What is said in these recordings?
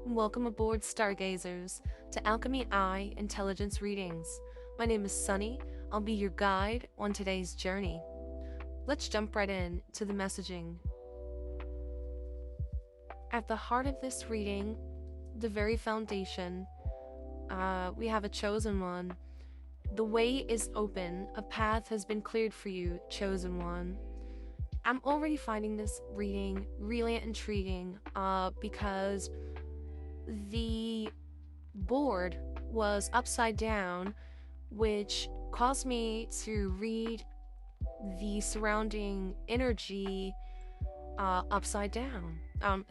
Welcome aboard, Stargazers, to Alchemy Eye Intelligence readings. My name is Sunny. I'll be your guide on today's journey. Let's jump right in to the messaging. At the heart of this reading, the very foundation, we have a chosen one. The way is open. A path has been cleared for you, chosen one. I'm already finding this reading really intriguing because the board was upside down, which caused me to read the surrounding energy upside down.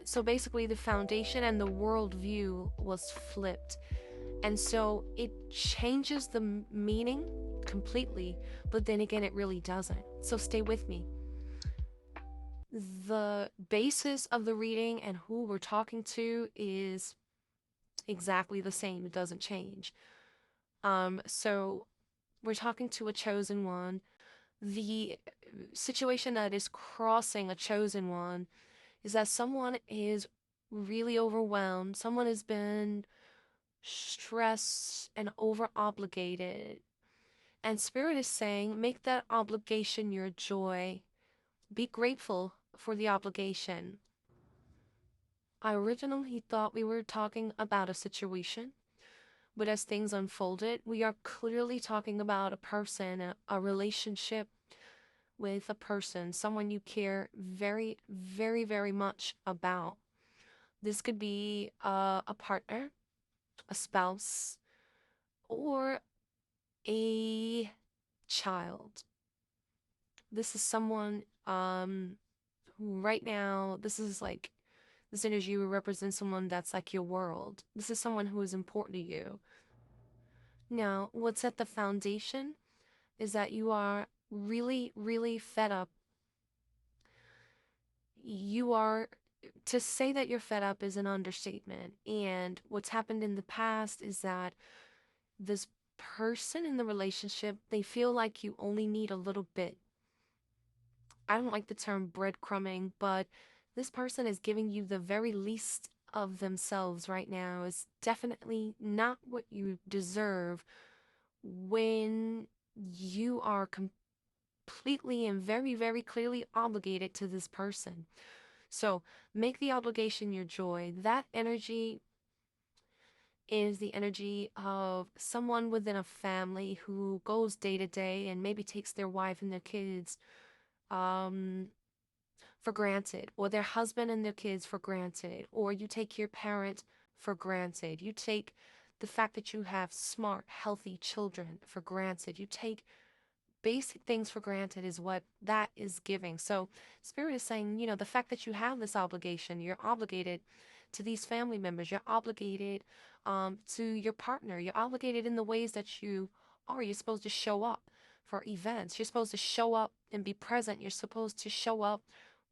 So basically, the foundation and the worldview was flipped. And so it changes the meaning completely, but then again, it really doesn't. So stay with me. The basis of the reading and who we're talking to is exactly the same, it doesn't change. So we're talking to a chosen one. The situation that is crossing a chosen one is that someone is really overwhelmed. Someone has been stressed and over obligated. And Spirit is saying, make that obligation your joy. Be grateful for the obligation. I originally thought we were talking about a situation, but as things unfolded, we are clearly talking about a person, a relationship with a person, someone you care very, very, very much about. This could be a partner, a spouse, or a child. This is someone who right now, this energy will represent someone that's like your world. This is someone who is important to you. Now, what's at the foundation is that you are really, really fed up. You are, to say that you're fed up is an understatement. And what's happened in the past is that this person in the relationship, they feel like you only need a little bit. I don't like the term breadcrumbing, but this person is giving you the very least of themselves right now. Is definitely not what you deserve when you are completely and very, very clearly obligated to this person. So make the obligation your joy. That energy is the energy of someone within a family who goes day to day and maybe takes their wife and their kids um, for granted, or their husband and their kids for granted, or you take your parent for granted. You take the fact that you have smart, healthy children for granted. You take basic things for granted is what that is giving. So Spirit is saying, the fact that you have this obligation, you're obligated to these family members, you're obligated to your partner, you're obligated in the ways that you are. You're supposed to show up for events. You're supposed to show up and be present. You're supposed to show up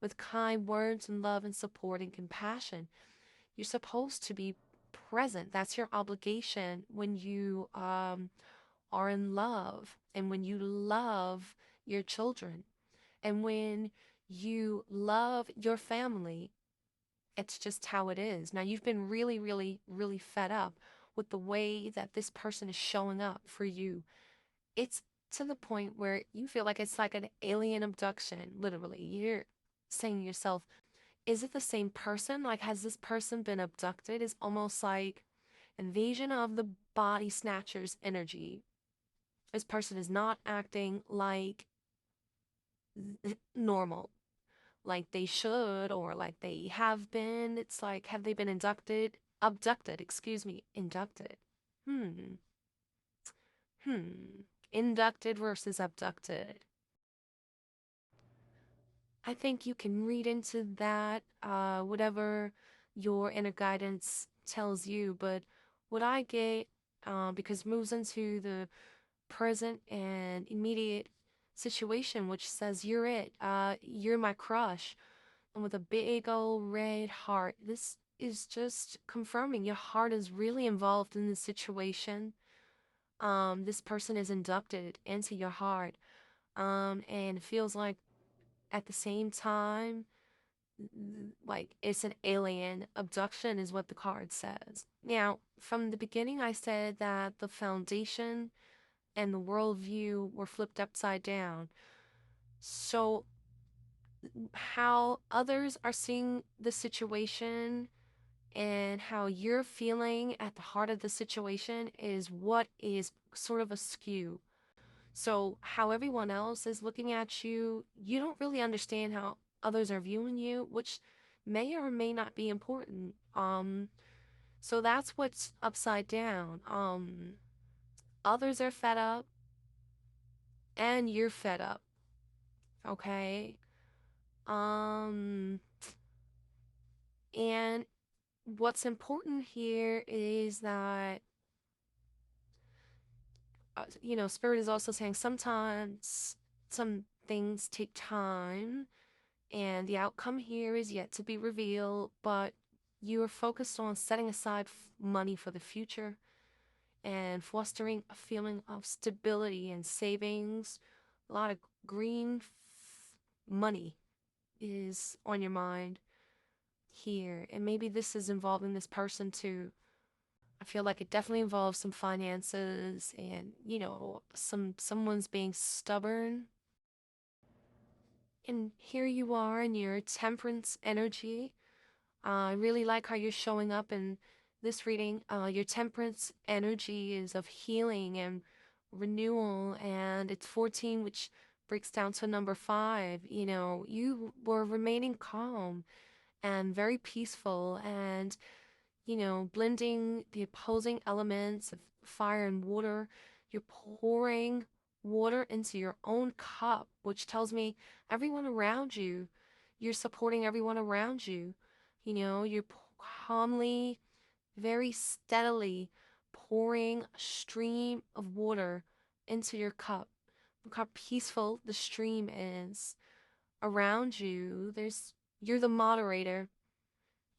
with kind words and love and support and compassion. You're supposed to be present. That's your obligation when you are in love and when you love your children and when you love your family. It's just how it is. Now, you've been really, really, really fed up with the way that this person is showing up for you. It's to the point where you feel like it's like an alien abduction, literally. You're saying to yourself, is it the same person? Like, has this person been abducted? It's almost like invasion of the body snatchers energy. This person is not acting like normal, like they should, or like they have been. It's like, have they been abducted, excuse me, inducted. Hmm, Inducted versus abducted. I think you can read into that, whatever your inner guidance tells you, but what I get, because it moves into the present and immediate situation, which says you're it. You're my crush. And with a big old red heart. This is just confirming your heart is really involved in this situation. This person is inducted into your heart. And it feels like at the same time like it's an alien abduction is what the card says. Now, from the beginning, I said that the foundation and the worldview were flipped upside down. So, how others are seeing the situation and how you're feeling at the heart of the situation is what is sort of askew. So, how everyone else is looking at you, you don't really understand how others are viewing you, which may or may not be important. So that's what's upside down. Others are fed up and you're fed up, okay? Um, and what's important here is that Spirit is also saying sometimes some things take time and the outcome here is yet to be revealed, but you are focused on setting aside money for the future and fostering a feeling of stability and savings. A lot of green money is on your mind here, and maybe this is involving this person too. I feel like it definitely involves some finances and, someone's being stubborn. And here you are in your temperance energy. I really like how you're showing up in this reading. Your temperance energy is of healing and renewal, and it's 14, which breaks down to number 5. You were remaining calm and very peaceful, and blending the opposing elements of fire and water. You're pouring water into your own cup, which tells me everyone around you, you're supporting everyone around you. You're calmly, very steadily pouring a stream of water into your cup. Look how peaceful the stream is around you. You're the moderator.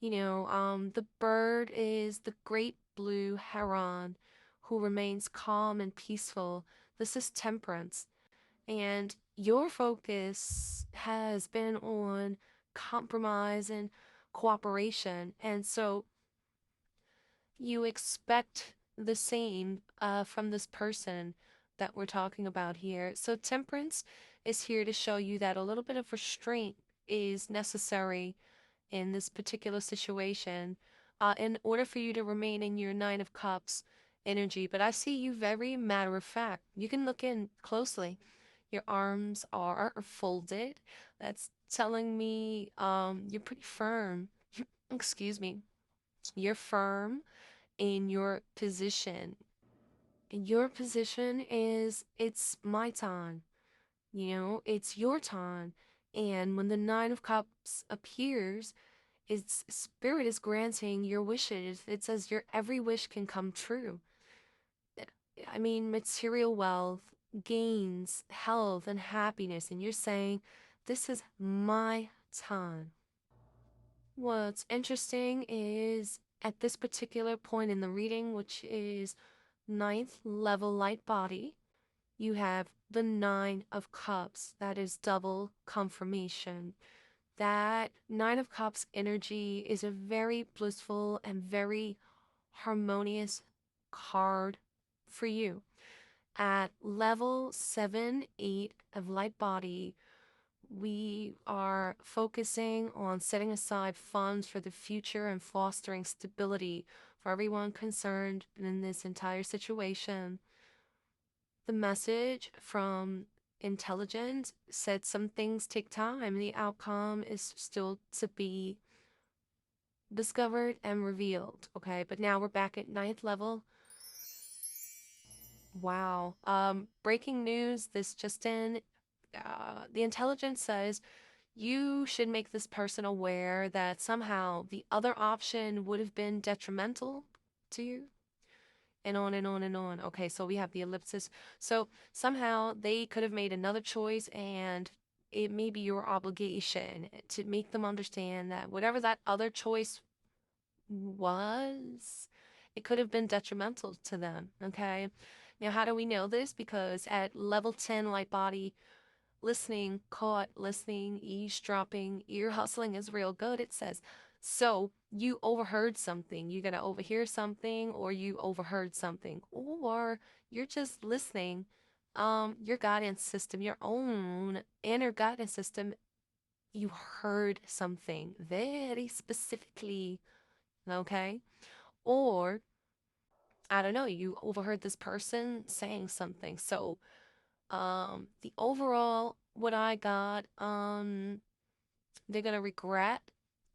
The bird is the great blue heron who remains calm and peaceful. This is temperance. And your focus has been on compromise and cooperation. And so you expect the same from this person that we're talking about here. So temperance is here to show you that a little bit of restraint is necessary in this particular situation in order for you to remain in your Nine of Cups energy. But I see you very matter of fact. You can look in closely. Your arms are folded. That's telling me you're pretty firm. Excuse me. You're firm in your position. And your position is it's my time. It's your time. And when the Nine of Cups appears, its spirit is granting your wishes. It says your every wish can come true. I mean, material wealth, gains, health, and happiness. And you're saying, this is my time. What's interesting is at this particular point in the reading, which is ninth level light body, you have the Nine of Cups. That is double confirmation. That Nine of Cups energy is a very blissful and very harmonious card for you. At level 7, 8 of light body, we are focusing on setting aside funds for the future and fostering stability for everyone concerned in this entire situation. The message from intelligence said some things take time. The outcome is still to be discovered and revealed. Okay, but now we're back at ninth level. Wow. Breaking news. This just in. The intelligence says you should make this person aware that somehow the other option would have been detrimental to you. And on and on and on. Okay, so we have the ellipsis. So somehow they could have made another choice, and it may be your obligation to make them understand that whatever that other choice was, it could have been detrimental to them. Okay, now how do we know this? Because at level 10 light body, listening, caught, listening, eavesdropping, ear hustling is real good. It says, so you overheard something. You're going to overhear something, or you overheard something, or you're just listening. Your guidance system, your own inner guidance system, you heard something very specifically, okay? Or, I don't know, you overheard this person saying something. So, the overall, what I got, they're gonna regret,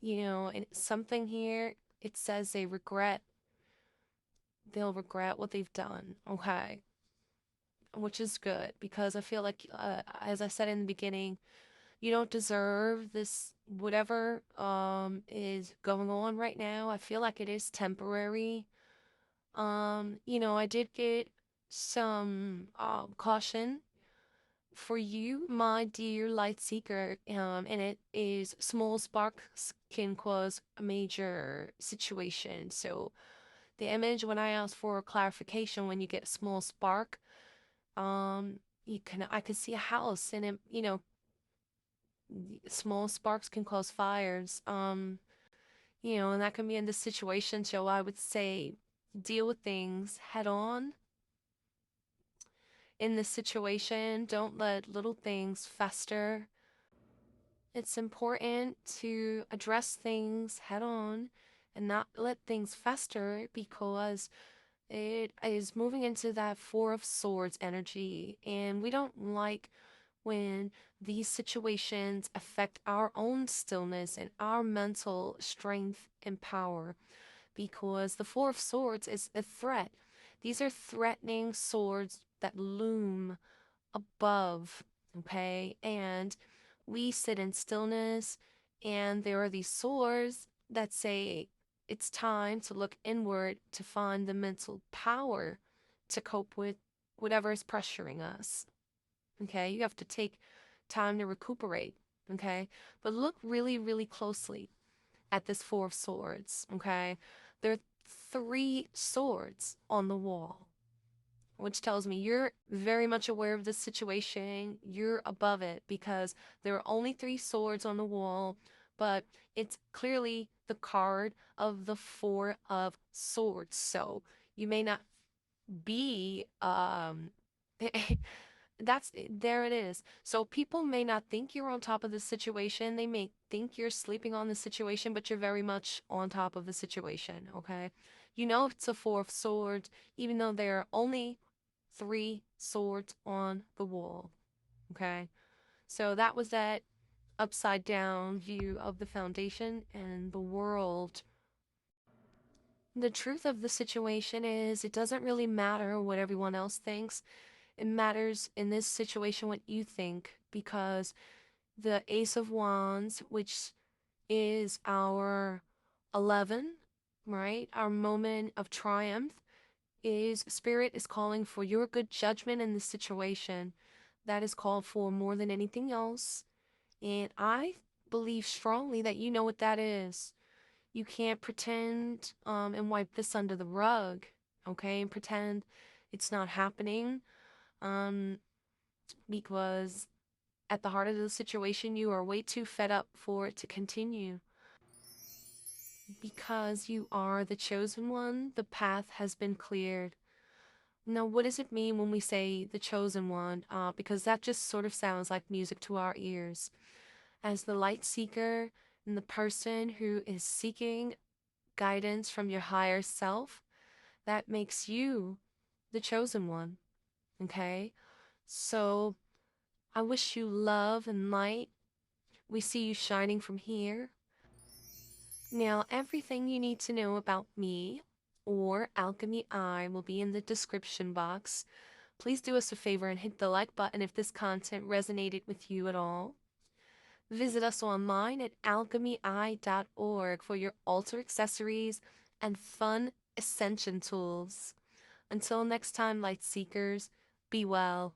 and something here, it says they'll regret what they've done, okay? Which is good because I feel like, as I said in the beginning, you don't deserve this, whatever, is going on right now. I feel like it is temporary. I did get some, caution for you, my dear light seeker, and it is small sparks can cause a major situation. So the image when I asked for clarification, when you get a small spark, I could see a house and it, small sparks can cause fires. And that can be in this situation. So I would say deal with things head on in this situation. Don't let little things fester. It's important to address things head on and not let things fester because it is moving into that Four of Swords energy. And we don't like when these situations affect our own stillness and our mental strength and power, because the Four of Swords is a threat. These are threatening swords that loom above, okay? And we sit in stillness, and there are these swords that say it's time to look inward to find the mental power to cope with whatever is pressuring us, okay? You have to take time to recuperate, okay? But look really, really closely at this Four of Swords, okay? There are three swords on the wall, which tells me you're very much aware of this situation. You're above it because there are only three swords on the wall, but it's clearly the card of the Four of Swords. So you may not be, that's there it is. So people may not think you're on top of the situation. They may think you're sleeping on the situation, but you're very much on top of the situation, okay? It's a Four of Swords, even though there are only three swords on the wall, okay? So that was that upside down view of the foundation and the world. The truth of the situation is it doesn't really matter what everyone else thinks. It matters in this situation what you think, because the Ace of Wands, which is our 11, right? Our moment of triumph, is Spirit is calling for your good judgment in this situation. That is called for more than anything else. And I believe strongly that you know what that is. You can't pretend and wipe this under the rug, okay? And pretend it's not happening, um, because at the heart of the situation, you are way too fed up for it to continue. Because you are the chosen one, the path has been cleared. Now, what does it mean when we say the chosen one? Because that just sort of sounds like music to our ears. As the light seeker and the person who is seeking guidance from your higher self, that makes you the chosen one. Okay? So I wish you love and light. We see you shining from here. Now, everything you need to know about me or Alchemy Eye will be in the description box. Please do us a favor and hit the like button if this content resonated with you at all. Visit us online at alchemyeye.org for your altar accessories and fun ascension tools. Until next time, light seekers, be well.